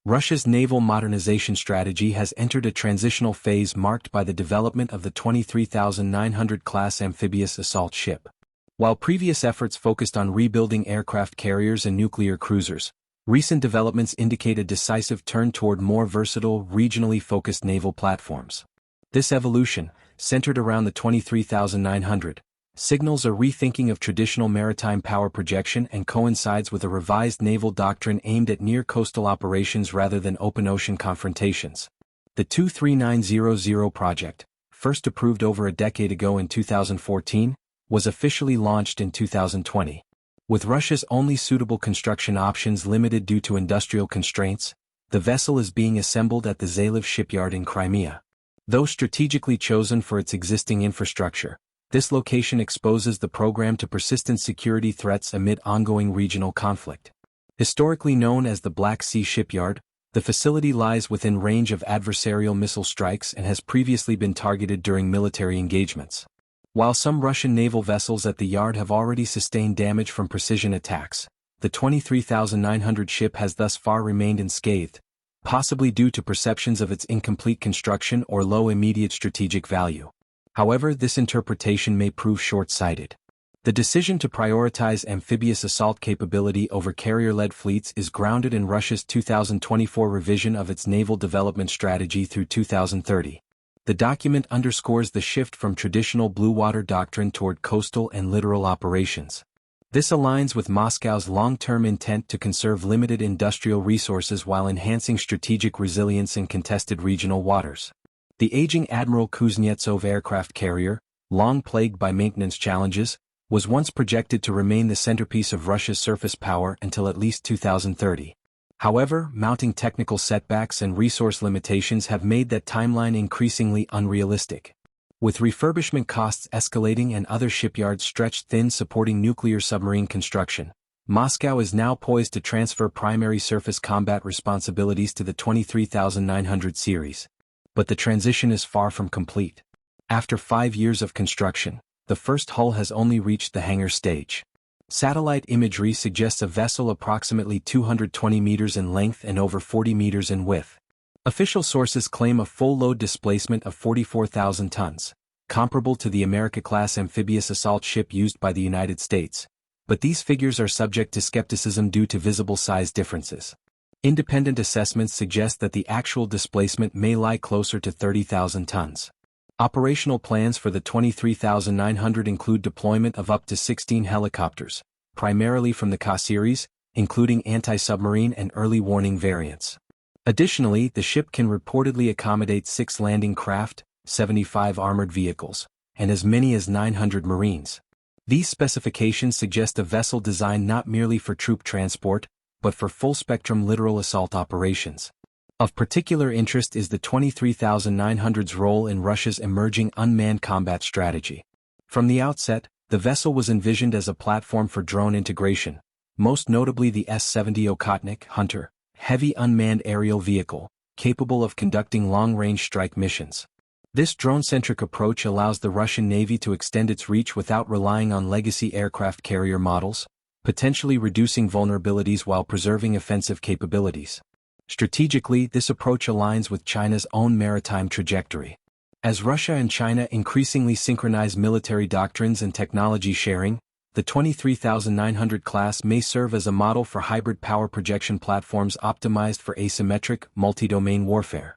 Russia's naval modernization strategy has entered a transitional phase marked by the development of the 23,900 class amphibious assault ship. While previous efforts focused on rebuilding aircraft carriers and nuclear cruisers, recent developments indicate a decisive turn toward more versatile, regionally focused naval platforms. This evolution, centered around the 23,900, signals a rethinking of traditional maritime power projection and coincides with a revised naval doctrine aimed at near-coastal operations rather than open-ocean confrontations. The 23900 project, first approved over a decade ago in 2014, was officially launched in 2020. With Russia's only suitable construction options limited due to industrial constraints, the vessel is being assembled at the Zaliv shipyard in Crimea. Though strategically chosen for its existing infrastructure, this location exposes the program to persistent security threats amid ongoing regional conflict. Historically known as the Black Sea Shipyard, the facility lies within range of adversarial missile strikes and has previously been targeted during military engagements. While some Russian naval vessels at the yard have already sustained damage from precision attacks, the 23,900 ship has thus far remained unscathed, possibly due to perceptions of its incomplete construction or low immediate strategic value. However, this interpretation may prove short-sighted. The decision to prioritize amphibious assault capability over carrier-led fleets is grounded in Russia's 2024 revision of its naval development strategy through 2030. The document underscores the shift from traditional blue water doctrine toward coastal and littoral operations. This aligns with Moscow's long-term intent to conserve limited industrial resources while enhancing strategic resilience in contested regional waters. The aging Admiral Kuznetsov aircraft carrier, long plagued by maintenance challenges, was once projected to remain the centerpiece of Russia's surface power until at least 2030. However, mounting technical setbacks and resource limitations have made that timeline increasingly unrealistic. With refurbishment costs escalating and other shipyards stretched thin supporting nuclear submarine construction, Moscow is now poised to transfer primary surface combat responsibilities to the 23,900 series. But the transition is far from complete. After 5 years of construction, the first hull has only reached the hangar stage. Satellite imagery suggests a vessel approximately 220 meters in length and over 40 meters in width. Official sources claim a full load displacement of 44,000 tons, comparable to the America-class amphibious assault ship used by the United States, but these figures are subject to skepticism due to visible size differences. Independent assessments suggest that the actual displacement may lie closer to 30,000 tons. Operational plans for the 23,900 include deployment of up to 16 helicopters, primarily from the Ka series, including anti-submarine and early warning variants. Additionally, the ship can reportedly accommodate 6 landing craft, 75 armored vehicles, and as many as 900 Marines. These specifications suggest a vessel designed not merely for troop transport, but for full-spectrum littoral assault operations. Of particular interest is the 23,900's role in Russia's emerging unmanned combat strategy. From the outset, the vessel was envisioned as a platform for drone integration, most notably the S-70 Okhotnik Hunter, heavy unmanned aerial vehicle, capable of conducting long-range strike missions. This drone-centric approach allows the Russian Navy to extend its reach without relying on legacy aircraft carrier models, potentially reducing vulnerabilities while preserving offensive capabilities. Strategically, this approach aligns with China's own maritime trajectory. As Russia and China increasingly synchronize military doctrines and technology sharing, the 23,900 class may serve as a model for hybrid power projection platforms optimized for asymmetric, multi-domain warfare.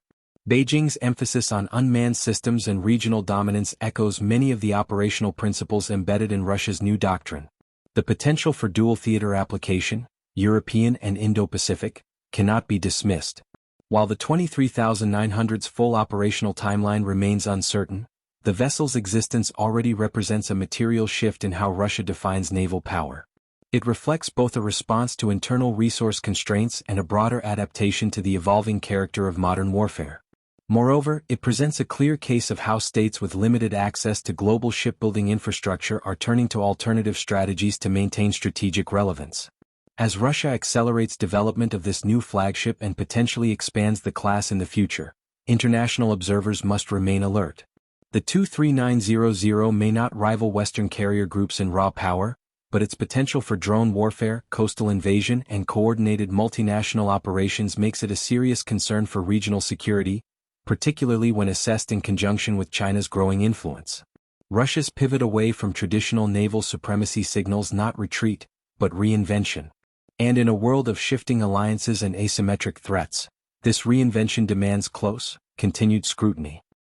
Beijing's emphasis on unmanned systems and regional dominance echoes many of the operational principles embedded in Russia's new doctrine. The potential for dual theater application, European and Indo-Pacific, cannot be dismissed. While the 23,900's full operational timeline remains uncertain, the vessel's existence already represents a material shift in how Russia defines naval power. It reflects both a response to internal resource constraints and a broader adaptation to the evolving character of modern warfare. Moreover, it presents a clear case of how states with limited access to global shipbuilding infrastructure are turning to alternative strategies to maintain strategic relevance. As Russia accelerates development of this new flagship and potentially expands the class in the future, international observers must remain alert. The 23900 may not rival Western carrier groups in raw power, but its potential for drone warfare, coastal invasion, and coordinated multinational operations makes it a serious concern for regional security, particularly when assessed in conjunction with China's growing influence. Russia's pivot away from traditional naval supremacy signals not retreat, but reinvention. And in a world of shifting alliances and asymmetric threats, this reinvention demands close, continued scrutiny.